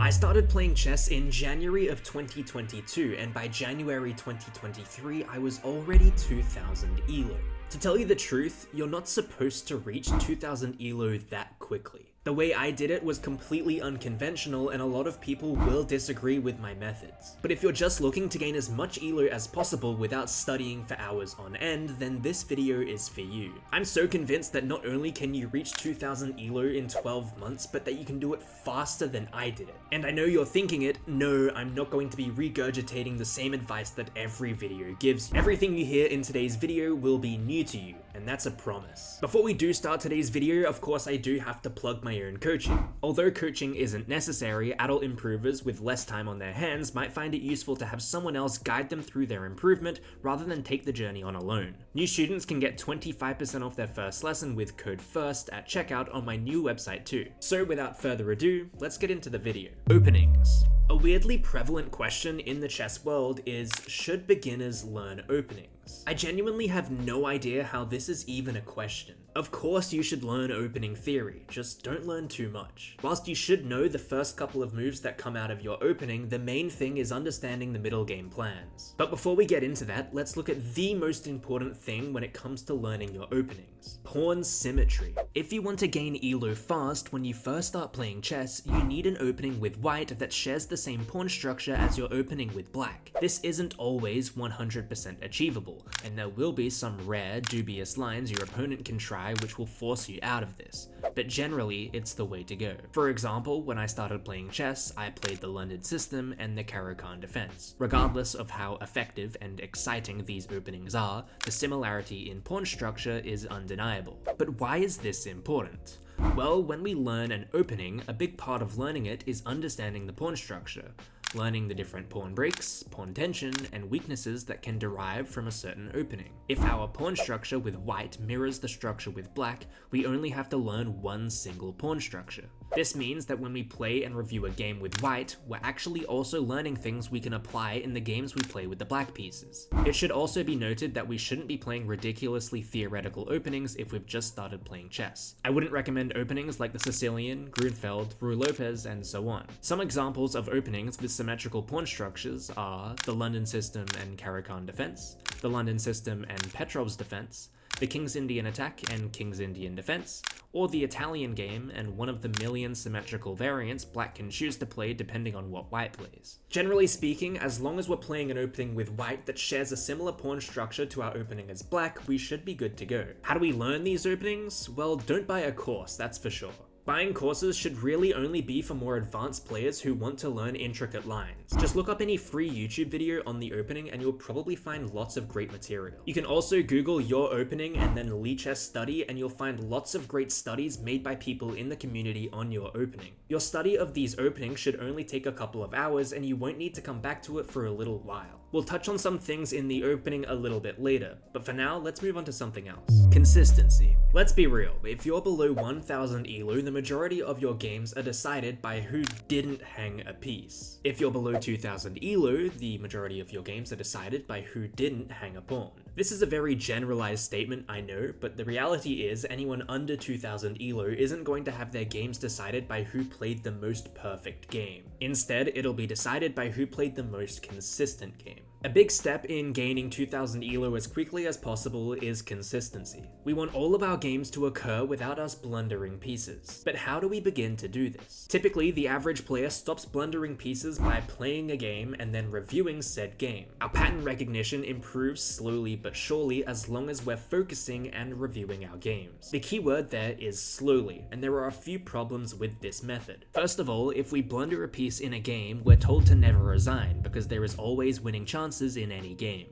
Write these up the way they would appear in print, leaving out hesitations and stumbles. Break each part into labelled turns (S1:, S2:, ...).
S1: I started playing chess in January of 2022, and by January 2023, I was already 2000 ELO. To tell you the truth, you're not supposed to reach 2000 ELO that quickly. The way I did it was completely unconventional, and a lot of people will disagree with my methods. But if you're just looking to gain as much ELO as possible without studying for hours on end, then this video is for you. I'm so convinced that not only can you reach 2000 ELO in 12 months, but that you can do it faster than I did it. And I know you're thinking it, no, I'm not going to be regurgitating the same advice that every video gives you. Everything you hear in today's video will be new to you, and that's a promise. Before we do start today's video, of course I do have to plug my own coaching. Although coaching isn't necessary, adult improvers with less time on their hands might find it useful to have someone else guide them through their improvement rather than take the journey on alone. New students can get 25% off their first lesson with code FIRST at checkout on my new website too. So without further ado, let's get into the video. Openings. A weirdly prevalent question in the chess world is, should beginners learn openings? I genuinely have no idea how this is even a question. Of course you should learn opening theory, just don't learn too much. Whilst you should know the first couple of moves that come out of your opening, the main thing is understanding the middle game plans. But before we get into that, let's look at the most important thing when it comes to learning your openings. Pawn symmetry. If you want to gain ELO fast, when you first start playing chess, you need an opening with white that shares the same pawn structure as your opening with black. This isn't always 100% achievable, and there will be some rare, dubious lines your opponent can try which will force you out of this, but generally it's the way to go. For example, when I started playing chess, I played the London system and the Caro-Kann defense. Regardless of how effective and exciting these openings are, the similarity in pawn structure is undeniable. But why is this important? Well, when we learn an opening, a big part of learning it is understanding the pawn structure. Learning the different pawn breaks, pawn tension, and weaknesses that can derive from a certain opening. If our pawn structure with white mirrors the structure with black, we only have to learn one single pawn structure. This means that when we play and review a game with white, we're actually also learning things we can apply in the games we play with the black pieces. It should also be noted that we shouldn't be playing ridiculously theoretical openings if we've just started playing chess. I wouldn't recommend openings like the Sicilian, Grunfeld, Ruy Lopez, and so on. Some examples of openings with symmetrical pawn structures are the London system and Caro-Kann defense, the London system and Petrov's defense, the King's Indian attack and King's Indian defense, or the Italian game and one of the million symmetrical variants black can choose to play depending on what white plays. Generally speaking, as long as we're playing an opening with white that shares a similar pawn structure to our opening as black, we should be good to go. How do we learn these openings? Well, don't buy a course, that's for sure. Buying courses should really only be for more advanced players who want to learn intricate lines. Just look up any free YouTube video on the opening and you'll probably find lots of great material. You can also Google your opening and then Lichess study, and you'll find lots of great studies made by people in the community on your opening. Your study of these openings should only take a couple of hours, and you won't need to come back to it for a little while. We'll touch on some things in the opening a little bit later, but for now, let's move on to something else. Consistency. Let's be real, if you're below 1000 ELO, the majority of your games are decided by who didn't hang a piece. If you're below 2000 ELO, the majority of your games are decided by who didn't hang a pawn. This is a very generalized statement, I know, but the reality is anyone under 2000 ELO isn't going to have their games decided by who played the most perfect game. Instead, it'll be decided by who played the most consistent game. A big step in gaining 2000 ELO as quickly as possible is consistency. We want all of our games to occur without us blundering pieces. But how do we begin to do this? Typically, the average player stops blundering pieces by playing a game and then reviewing said game. Our pattern recognition improves slowly but surely as long as we're focusing and reviewing our games. The key word there is slowly, and there are a few problems with this method. First of all, if we blunder a piece in a game, we're told to never resign because there is always winning chances in any game.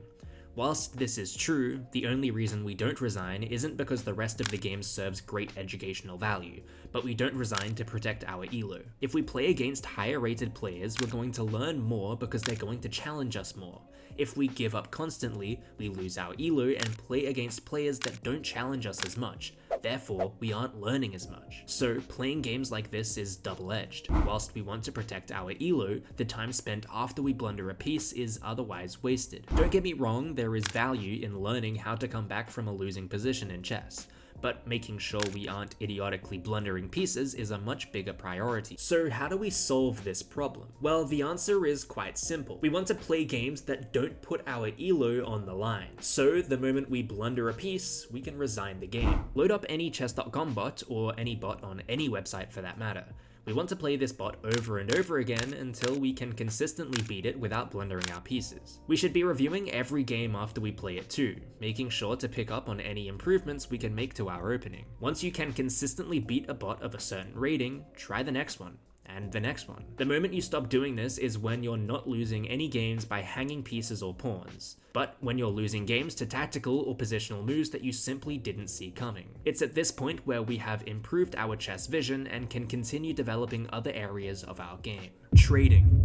S1: Whilst this is true, the only reason we don't resign isn't because the rest of the game serves great educational value, but we don't resign to protect our ELO. If we play against higher rated players, we're going to learn more because they're going to challenge us more. If we give up constantly, we lose our ELO and play against players that don't challenge us as much. Therefore, we aren't learning as much. So playing games like this is double-edged. Whilst we want to protect our ELO, the time spent after we blunder a piece is otherwise wasted. Don't get me wrong, there is value in learning how to come back from a losing position in chess. but making sure we aren't idiotically blundering pieces is a much bigger priority. So how do we solve this problem? Well, the answer is quite simple. We want to play games that don't put our ELO on the line. So the moment we blunder a piece, we can resign the game. Load up any chess.com bot, or any bot on any website for that matter. We want to play this bot over and over again until we can consistently beat it without blundering our pieces. We should be reviewing every game after we play it too, making sure to pick up on any improvements we can make to our opening. Once you can consistently beat a bot of a certain rating, try the next one. And the next one. The moment you stop doing this is when you're not losing any games by hanging pieces or pawns, but when you're losing games to tactical or positional moves that you simply didn't see coming. It's at this point where we have improved our chess vision and can continue developing other areas of our game. Trading.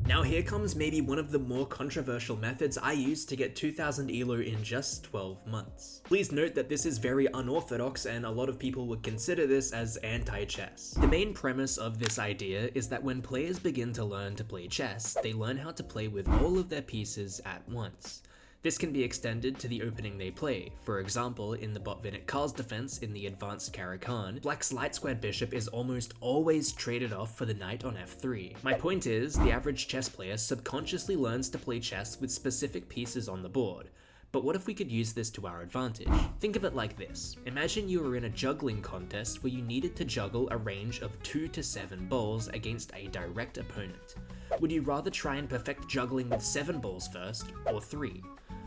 S1: Now here comes maybe one of the more controversial methods I use to get 2000 ELO in just 12 months. Please note that this is very unorthodox and a lot of people would consider this as anti-chess. The main premise of this idea is that when players begin to learn to play chess, they learn how to play with all of their pieces at once. This can be extended to the opening they play. For example, in the Botvinnik Karl's defense in the advanced Caro-Kann, Black's light-squared bishop is almost always traded off for the knight on f3. My point is, the average chess player subconsciously learns to play chess with specific pieces on the board. But what if we could use this to our advantage? Think of it like this. Imagine you were in a juggling contest where you needed to juggle a range of 2 to 7 balls against a direct opponent. Would you rather try and perfect juggling with 7 balls first, or 3?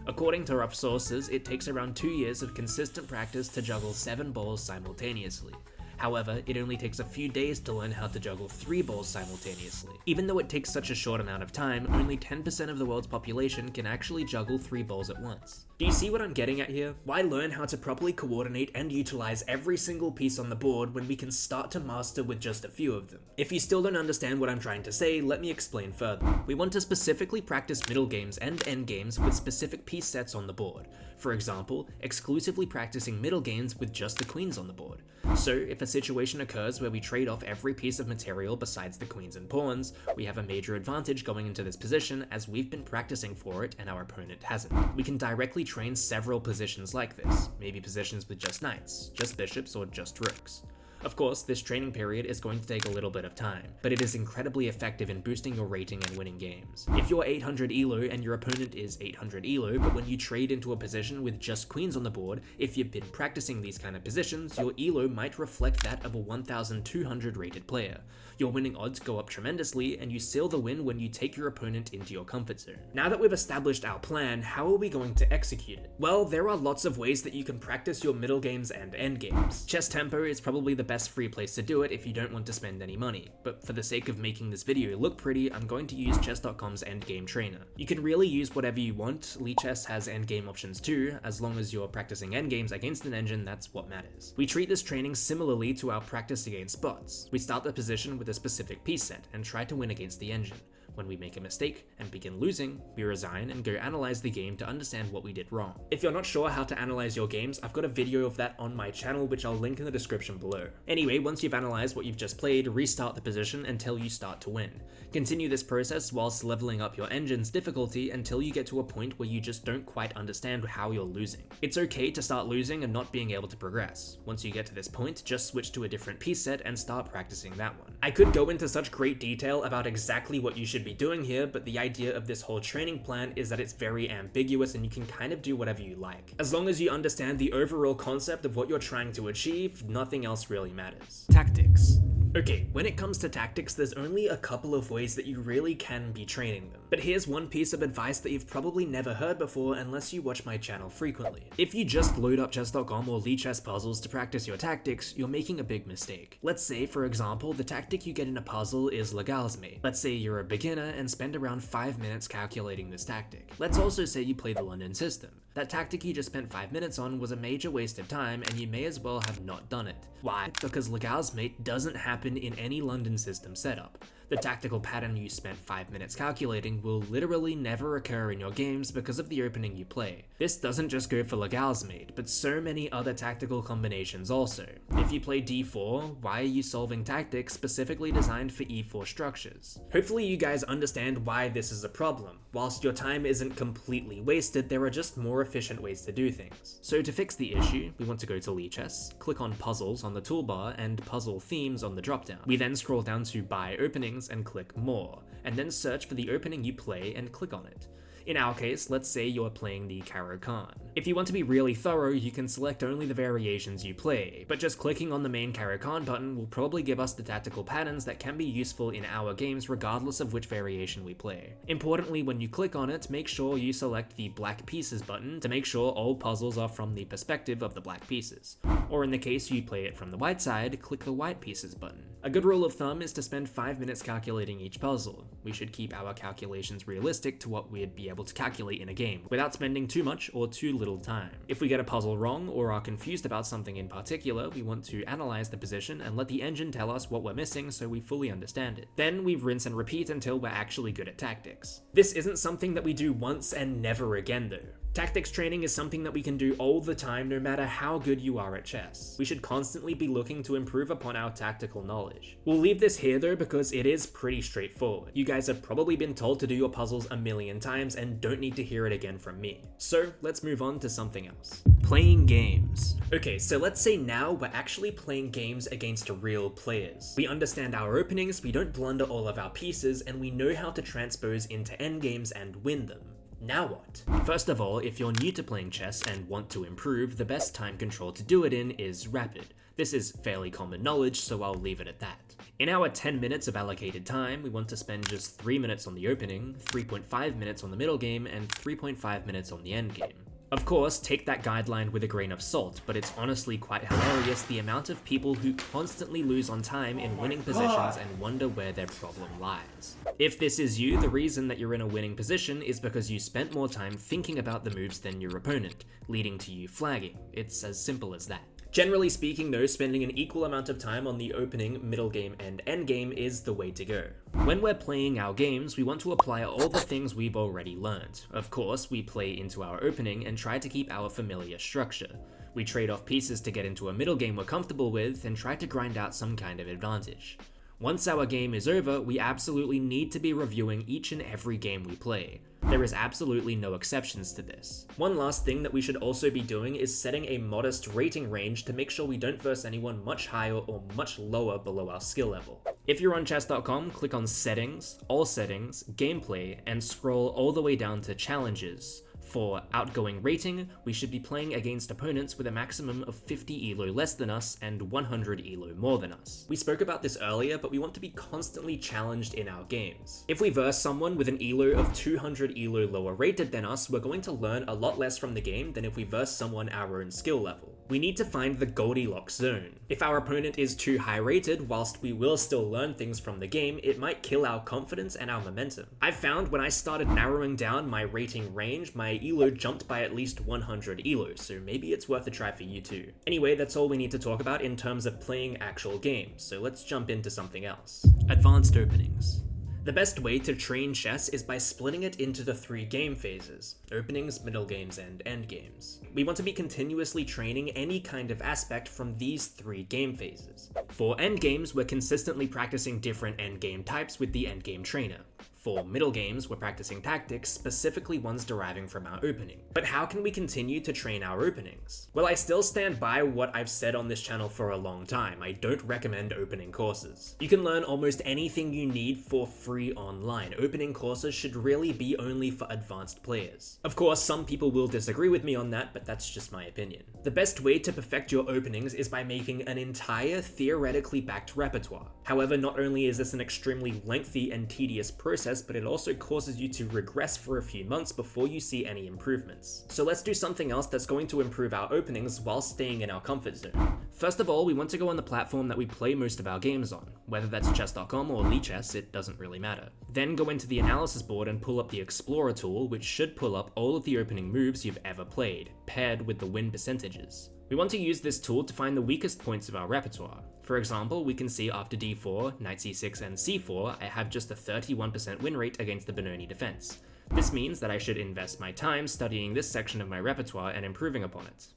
S1: According to rough sources, it takes around 2 years of consistent practice to juggle 7 balls simultaneously. However, it only takes a few days to learn how to juggle 3 balls simultaneously. Even though it takes such a short amount of time, only 10% of the world's population can actually juggle 3 balls at once. Do you see what I'm getting at here? Why learn how to properly coordinate and utilize every single piece on the board when we can start to master with just a few of them? If you still don't understand what I'm trying to say, let me explain further. We want to specifically practice middle games and end games with specific piece sets on the board. For example, exclusively practicing middle games with just the queens on the board. So if a situation occurs where we trade off every piece of material besides the queens and pawns, we have a major advantage going into this position as we've been practicing for it and our opponent hasn't. We can directly train several positions like this, maybe positions with just knights, just bishops, or just rooks. Of course, this training period is going to take a little bit of time, but it is incredibly effective in boosting your rating and winning games. If you're 800 ELO and your opponent is 800 ELO, but when you trade into a position with just queens on the board, if you've been practicing these kind of positions, your ELO might reflect that of a 1200 rated player. Your winning odds go up tremendously, and you seal the win when you take your opponent into your comfort zone. Now that we've established our plan, how are we going to execute it? Well, there are lots of ways that you can practice your middle games and end games. Chess Tempo is probably the best free place to do it if you don't want to spend any money, but for the sake of making this video look pretty, I'm going to use chess.com's endgame trainer. You can really use whatever you want. Lichess has endgame options too, as long as you're practicing endgames against an engine, that's what matters. We treat this training similarly to our practice against bots. We start the position with a specific piece set and try to win against the engine. When we make a mistake and begin losing, we resign and go analyze the game to understand what we did wrong. If you're not sure how to analyze your games, I've got a video of that on my channel, which I'll link in the description below. Anyway, once you've analyzed what you've just played, restart the position until you start to win. Continue this process whilst leveling up your engine's difficulty until you get to a point where you just don't quite understand how you're losing. It's okay to start losing and not being able to progress. Once you get to this point, just switch to a different piece set and start practicing that one. I could go into such great detail about exactly what you should be doing here, but the idea of this whole training plan is that it's very ambiguous and you can kind of do whatever you like. As long as you understand the overall concept of what you're trying to achieve, nothing else really matters. Tactics. Okay, when it comes to tactics, there's only a couple of ways that you really can be training them. But here's one piece of advice that you've probably never heard before unless you watch my channel frequently. If you just load up chess.com or Lichess puzzles to practice your tactics, you're making a big mistake. Let's say, for example, the tactic you get in a puzzle is Legal's Mate. Let's say you're a beginner and spend around 5 minutes calculating this tactic. Let's also say you play the London system. That tactic you just spent 5 minutes on was a major waste of time and you may as well have not done it. Why? Because Legal's Mate doesn't happen in any London system setup. The tactical pattern you spent 5 minutes calculating will literally never occur in your games because of the opening you play. This doesn't just go for Legal's Mate, but so many other tactical combinations also. If you play d4, why are you solving tactics specifically designed for e4 structures? Hopefully you guys understand why this is a problem. Whilst your time isn't completely wasted, there are just more efficient ways to do things. So to fix the issue, we want to go to Lichess, click on Puzzles on the toolbar and Puzzle Themes on the dropdown. We then scroll down to Buy Openings and click More, and then search for the opening you play and click on it. In our case, let's say you're playing the Caro-Kann. If you want to be really thorough, you can select only the variations you play, but just clicking on the main Caro-Kann button will probably give us the tactical patterns that can be useful in our games regardless of which variation we play. Importantly, when you click on it, make sure you select the Black Pieces button to make sure all puzzles are from the perspective of the black pieces. Or in the case you play it from the white side, click the White Pieces button. A good rule of thumb is to spend 5 minutes calculating each puzzle. We should keep our calculations realistic to what we'd be able to calculate in a game, without spending too much or too little time. If we get a puzzle wrong or are confused about something in particular, we want to analyze the position and let the engine tell us what we're missing so we fully understand it. Then we rinse and repeat until we're actually good at tactics. This isn't something that we do once and never again though. Tactics training is something that we can do all the time no matter how good you are at chess. We should constantly be looking to improve upon our tactical knowledge. We'll leave this here though because it is pretty straightforward. You guys have probably been told to do your puzzles a million times and don't need to hear it again from me. So let's move on to something else. Playing games. Okay, so let's say now we're actually playing games against real players. We understand our openings, we don't blunder all of our pieces, and we know how to transpose into endgames and win them. Now what? First of all, if you're new to playing chess and want to improve, the best time control to do it in is rapid. This is fairly common knowledge, so I'll leave it at that. In our 10 minutes of allocated time, we want to spend just 3 minutes on the opening, 3.5 minutes on the middle game, and 3.5 minutes on the end game. Of course, take that guideline with a grain of salt, but it's honestly quite hilarious the amount of people who constantly lose on time in winning positions and wonder where their problem lies. If this is you, the reason that you're in a winning position is because you spent more time thinking about the moves than your opponent, leading to you flagging. It's as simple as that. Generally speaking though, spending an equal amount of time on the opening, middle game, and end game is the way to go. When we're playing our games, we want to apply all the things we've already learned. Of course, we play into our opening and try to keep our familiar structure. We trade off pieces to get into a middle game we're comfortable with and try to grind out some kind of advantage. Once our game is over, we absolutely need to be reviewing each and every game we play. There is absolutely no exceptions to this. One last thing that we should also be doing is setting a modest rating range to make sure we don't verse anyone much higher or much lower below our skill level. If you're on chess.com, click on Settings, All Settings, Gameplay, and scroll all the way down to Challenges. For outgoing rating, we should be playing against opponents with a maximum of 50 ELO less than us and 100 ELO more than us. We spoke about this earlier, but we want to be constantly challenged in our games. If we verse someone with an ELO of 200 ELO lower rated than us, we're going to learn a lot less from the game than if we verse someone our own skill level. We need to find the Goldilocks zone. If our opponent is too high rated, whilst we will still learn things from the game, it might kill our confidence and our momentum. I've found when I started narrowing down my rating range, my ELO jumped by at least 100 ELO, so maybe it's worth a try for you too. Anyway, that's all we need to talk about in terms of playing actual games, so let's jump into something else. Advanced openings. The best way to train chess is by splitting it into the 3 game phases: openings, middle games, and end games. We want to be continuously training any kind of aspect from these 3 game phases. For end games, we're consistently practicing different end game types with the end game trainer. For middle games, we're practicing tactics, specifically ones deriving from our opening. But how can we continue to train our openings? Well, I still stand by what I've said on this channel for a long time. I don't recommend opening courses. You can learn almost anything you need for free online. Opening courses should really be only for advanced players. Of course, some people will disagree with me on that, but that's just my opinion. The best way to perfect your openings is by making an entire theoretically backed repertoire. However, not only is this an extremely lengthy and tedious process, but it also causes you to regress for a few months before you see any improvements. So let's do something else that's going to improve our openings while staying in our comfort zone. First of all, we want to go on the platform that we play most of our games on. Whether that's chess.com or Lichess, it doesn't really matter. Then go into the analysis board and pull up the Explorer tool, which should pull up all of the opening moves you've ever played, paired with the win percentages. We want to use this tool to find the weakest points of our repertoire. For example, we can see after d4, knight c6 and c4, I have just a 31% win rate against the Benoni defense. This means that I should invest my time studying this section of my repertoire and improving upon it.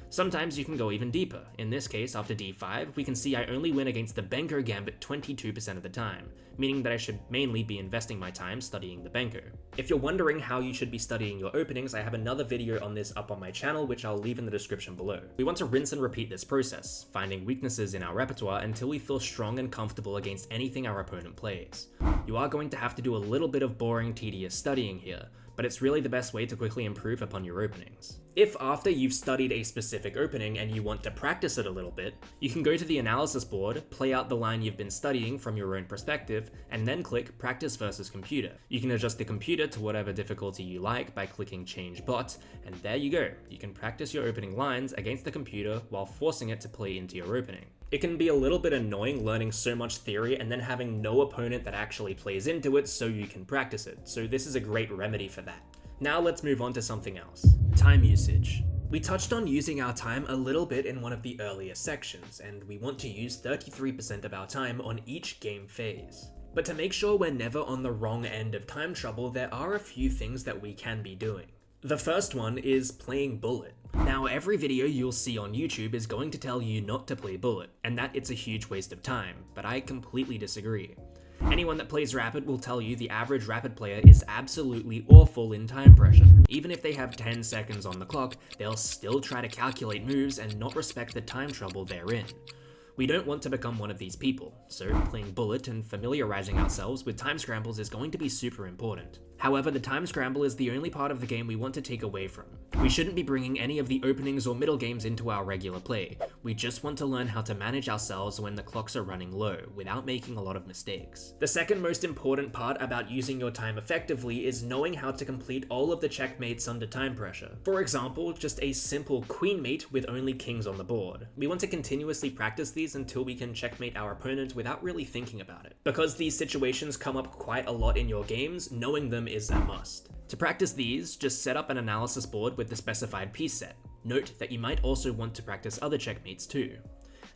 S1: Sometimes you can go even deeper. In this case, after d5, we can see I only win against the Benko gambit 22% of the time, meaning that I should mainly be investing my time studying the Benko. If you're wondering how you should be studying your openings, I have another video on this up on my channel, which I'll leave in the description below. We want to rinse and repeat this process, finding weaknesses in our repertoire until we feel strong and comfortable against anything our opponent plays. You are going to have to do a little bit of boring, tedious studying here, but it's really the best way to quickly improve upon your openings. If after you've studied a specific opening and you want to practice it a little bit, you can go to the analysis board, play out the line you've been studying from your own perspective, and then click Practice versus Computer. You can adjust the computer to whatever difficulty you like by clicking Change Bot, and there you go. You can practice your opening lines against the computer while forcing it to play into your opening. It can be a little bit annoying learning so much theory and then having no opponent that actually plays into it so you can practice it, so this is a great remedy for that. Now let's move on to something else. Time usage. We touched on using our time a little bit in one of the earlier sections, and we want to use 33% of our time on each game phase. But to make sure we're never on the wrong end of time trouble, there are a few things that we can be doing. The first one is playing bullet. Now, every video you'll see on YouTube is going to tell you not to play bullet, and that it's a huge waste of time, but I completely disagree. Anyone that plays Rapid will tell you the average Rapid player is absolutely awful in time pressure. Even if they have 10 seconds on the clock, they'll still try to calculate moves and not respect the time trouble they're in. We don't want to become one of these people, so playing bullet and familiarizing ourselves with time scrambles is going to be super important. However, the time scramble is the only part of the game we want to take away from. We shouldn't be bringing any of the openings or middle games into our regular play. We just want to learn how to manage ourselves when the clocks are running low, without making a lot of mistakes. The second most important part about using your time effectively is knowing how to complete all of the checkmates under time pressure. For example, just a simple queen mate with only kings on the board. We want to continuously practice these until we can checkmate our opponent without really thinking about it. Because these situations come up quite a lot in your games, knowing them is a must. To practice these, just set up an analysis board with the specified piece set. Note that you might also want to practice other checkmates too.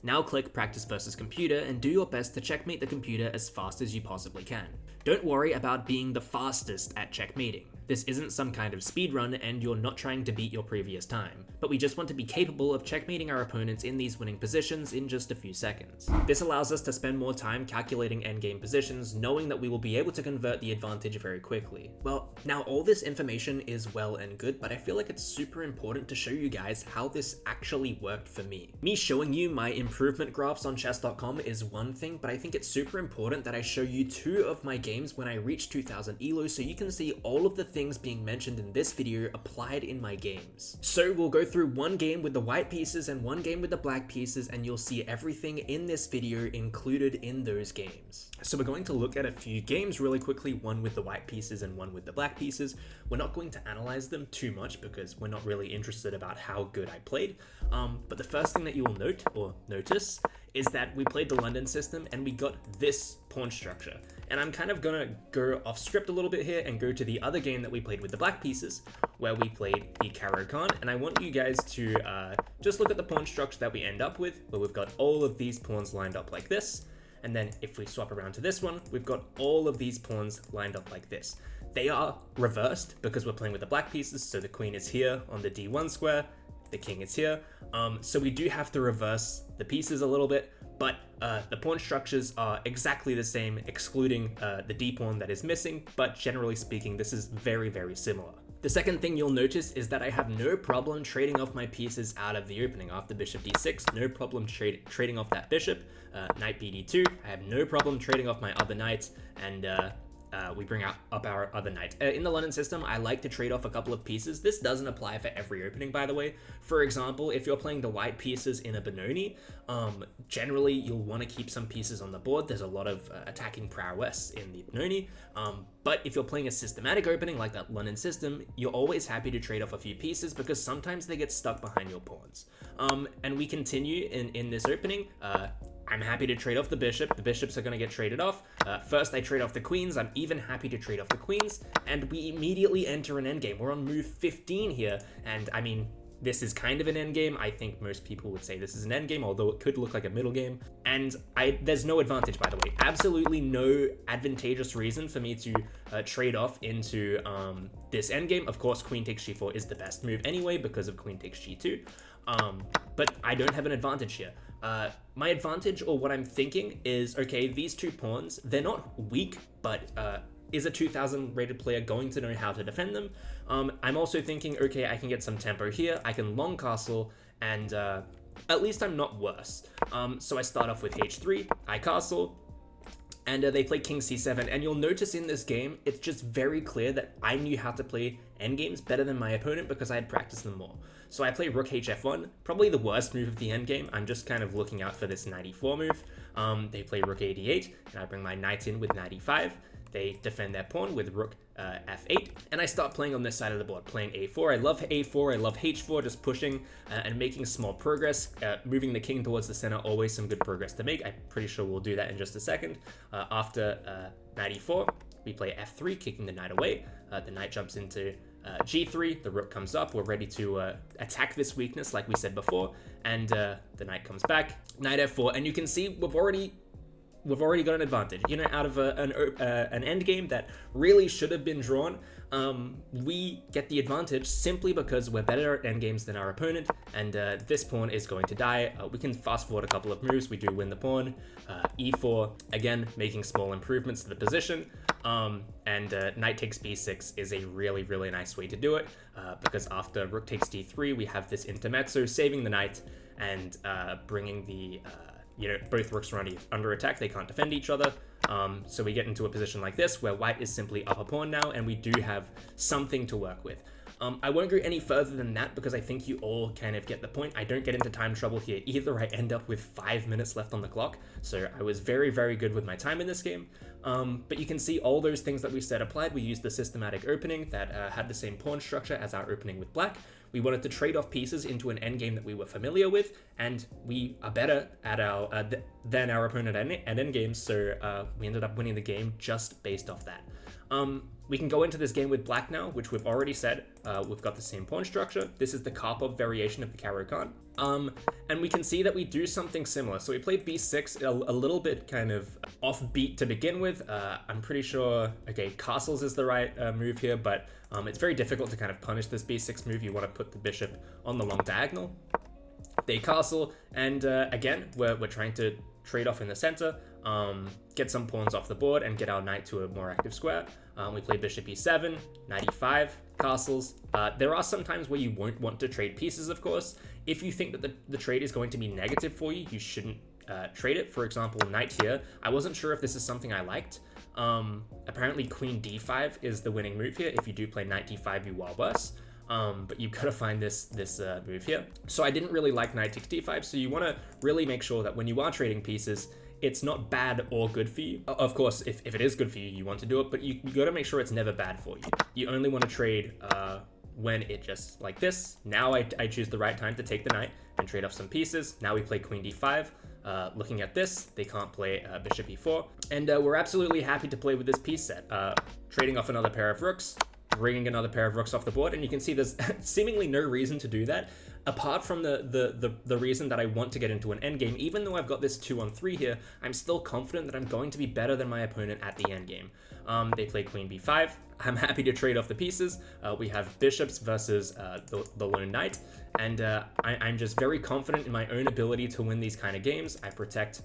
S1: Now click Practice versus Computer and do your best to checkmate the computer as fast as you possibly can. Don't worry about being the fastest at checkmating. This isn't some kind of speedrun and you're not trying to beat your previous time, but we just want to be capable of checkmating our opponents in these winning positions in just a few seconds. This allows us to spend more time calculating endgame positions, knowing that we will be able to convert the advantage very quickly. Well, now all this information is well and good, but I feel like it's super important to show you guys how this actually worked for me. Me showing you my improvement graphs on chess.com is one thing, but I think it's super important that I show you 2 of my games when I reach 2000 ELO so you can see all of the things being mentioned in this video applied in my games. So we'll go through one game with the white pieces and one game with the black pieces, and you'll see everything in this video included in those games. So we're going to look at a few games really quickly, one with the white pieces and one with the black pieces. We're not going to analyze them too much because we're not really interested about how good I played. But the first thing that you will note or notice is that we played the London system and we got this pawn structure. And I'm kind of gonna go off script a little bit here and go to the other game that we played with the black pieces, where we played the Caro-Kann, and I want you guys to just look at the pawn structure that we end up with, where we've got all of these pawns lined up like this, and then if we swap around to this one, we've got all of these pawns lined up like this. They are reversed because we're playing with the black pieces, so the queen is here on the D1 square, the king is here, so we do have to reverse the pieces a little bit, but the pawn structures are exactly the same, excluding the d pawn that is missing, but generally speaking, this is very, very similar. The second thing you'll notice is that I have no problem trading off my pieces out of the opening. After bishop d6, no problem trading off that bishop. Knight bd2, I have no problem trading off my other knights, and we bring up our other knight. In the London system, I like to trade off a couple of pieces. This doesn't apply for every opening, by the way. For example, if you're playing the white pieces in a Benoni, generally you'll want to keep some pieces on the board. There's a lot of attacking prowess in the Benoni, but if you're playing a systematic opening like that London system, you're always happy to trade off a few pieces because sometimes they get stuck behind your pawns. And we continue in this opening. I'm happy to trade off the bishop. The bishops are going to get traded off. First, I trade off the queens. I'm even happy to trade off the queens. And we immediately enter an endgame. We're on move 15 here. And I mean, this is kind of an endgame. I think most people would say this is an endgame, although it could look like a middle game. And there's no advantage, by the way. Absolutely no advantageous reason for me to trade off into this endgame. Of course, queen takes g4 is the best move anyway because of queen takes g2. But I don't have an advantage here. My advantage, or what I'm thinking, is, okay, these two pawns, they're not weak, but is a 2000 rated player going to know how to defend them? I'm also thinking, okay, I can get some tempo here, I can long castle, and at least I'm not worse. So I start off with h3, I castle, and they play king c7, and you'll notice in this game, it's just very clear that I knew how to play endgames better than my opponent because I had practiced them more. So I play rook hf1, probably the worst move of the endgame. I'm just kind of looking out for this knight e4 move. They play rook ad8, and I bring my knight in with knight e5. They defend their pawn with rook f8, and I start playing on this side of the board, playing a4. I love a4, I love h4, just pushing and making small progress, moving the king towards the center, always some good progress to make. I'm pretty sure we'll do that in just a second. After knight e4, we play f3, kicking the knight away. The knight jumps into g3, the rook comes up, we're ready to attack this weakness like we said before, and the knight comes back, knight f4, and you can see we've already got an advantage. You know, out of an end game that really should have been drawn, we get the advantage simply because we're better at end games than our opponent, and this pawn is going to die. We can fast forward a couple of moves. We do win the pawn. e4, again, making small improvements to the position, and knight takes b6 is a really, really nice way to do it, because after rook takes d3, we have this intermezzo, saving the knight and bringing the both rooks are under attack, they can't defend each other. So we get into a position like this where white is simply up a pawn now, and we do have something to work with. I won't go any further than that because I think you all kind of get the point. I don't get into time trouble here either. I end up with 5 minutes left on the clock, so I was very, very good with my time in this game. But you can see all those things that we said applied. We used the systematic opening that had the same pawn structure as our opening with black. We wanted to trade off pieces into an endgame that we were familiar with, and we are better at than our opponent at endgames, so we ended up winning the game just based off that. We can go into this game with black now, which we've already said. We've got the same pawn structure. This is the Karpov variation of the Caro-Kann. And we can see that we do something similar. So we play b6, a little bit kind of offbeat to begin with. I'm pretty sure, okay, castles is the right move here, but it's very difficult to kind of punish this b6 move. You want to put the bishop on the long diagonal. They castle, and again, we're trying to trade off in the center, get some pawns off the board, and get our knight to a more active square. We play bishop e7, knight e5, castles. There are some times where you won't want to trade pieces, of course. If you think that the trade is going to be negative for you, you shouldn't trade it. For example, knight here. I wasn't sure if this is something I liked. Apparently queen d5 is the winning move here. If you do play knight d5, you are worse. But you've got to find this move here. So I didn't really like knight takes d5, so you want to really make sure that when you are trading pieces, it's not bad or good for you. Of course, if it is good for you, you want to do it, but you got to make sure it's never bad for you. You only want to trade when it just like this. Now I choose the right time to take the knight and trade off some pieces. Now we play queen d5. Looking at this, they can't play bishop e4. And we're absolutely happy to play with this piece set. Trading off another pair of rooks, bringing another pair of rooks off the board, and you can see there's seemingly no reason to do that apart from the reason that I want to get into an endgame. Even though I've got this 2-on-3 here, I'm still confident that I'm going to be better than my opponent at the endgame. They play queen b5. I'm happy to trade off the pieces. We have bishops versus the lone knight, and I'm just very confident in my own ability to win these kind of games. I protect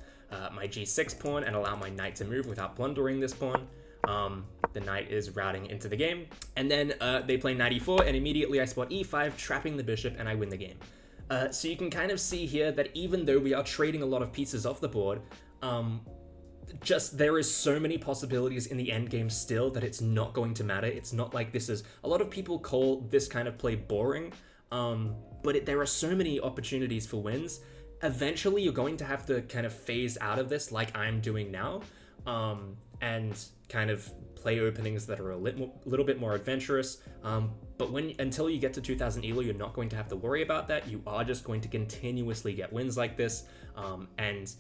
S1: my g6 pawn and allow my knight to move without blundering this pawn. The knight is routing into the game, and then they play knight e4, and immediately I spot e5, trapping the bishop, and I win the game. So you can kind of see here that even though we are trading a lot of pieces off the board, just there is so many possibilities in the endgame still that it's not going to matter. It's not like this is, a lot of people call this kind of play boring, but there are so many opportunities for wins. Eventually you're going to have to kind of phase out of this like I'm doing now, and kind of play openings that are a little bit more adventurous. But until you get to 2000 ELO, you're not going to have to worry about that. You are just going to continuously get wins like this, and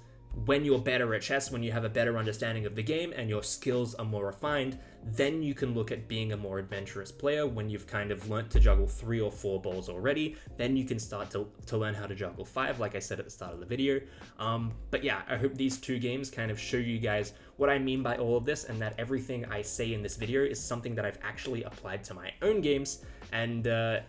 S1: when you're better at chess, when you have a better understanding of the game and your skills are more refined, then you can look at being a more adventurous player. When you've kind of learnt to juggle 3 or 4 balls already, then you can start to learn how to juggle 5, like I said at the start of the video. But yeah, I hope these 2 games kind of show you guys what I mean by all of this, and that everything I say in this video is something that I've actually applied to my own games. And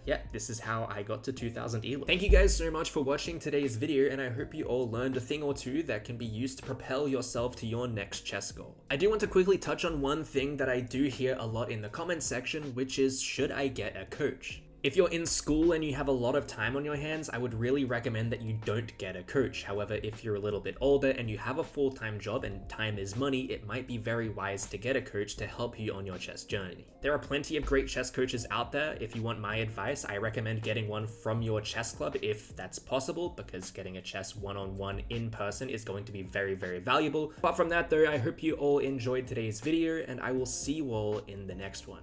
S1: yeah, this is how I got to 2000 ELO. Thank you guys so much for watching today's video, and I hope you all learned a thing or two that can be used to propel yourself to your next chess goal. I do want to quickly touch on one thing that I do hear a lot in the comments section, which is, should I get a coach? If you're in school and you have a lot of time on your hands, I would really recommend that you don't get a coach. However, if you're a little bit older and you have a full-time job and time is money, it might be very wise to get a coach to help you on your chess journey. There are plenty of great chess coaches out there. If you want my advice, I recommend getting one from your chess club if that's possible, because getting a chess one-on-one in person is going to be very, very valuable. Apart from that though, I hope you all enjoyed today's video, and I will see you all in the next one.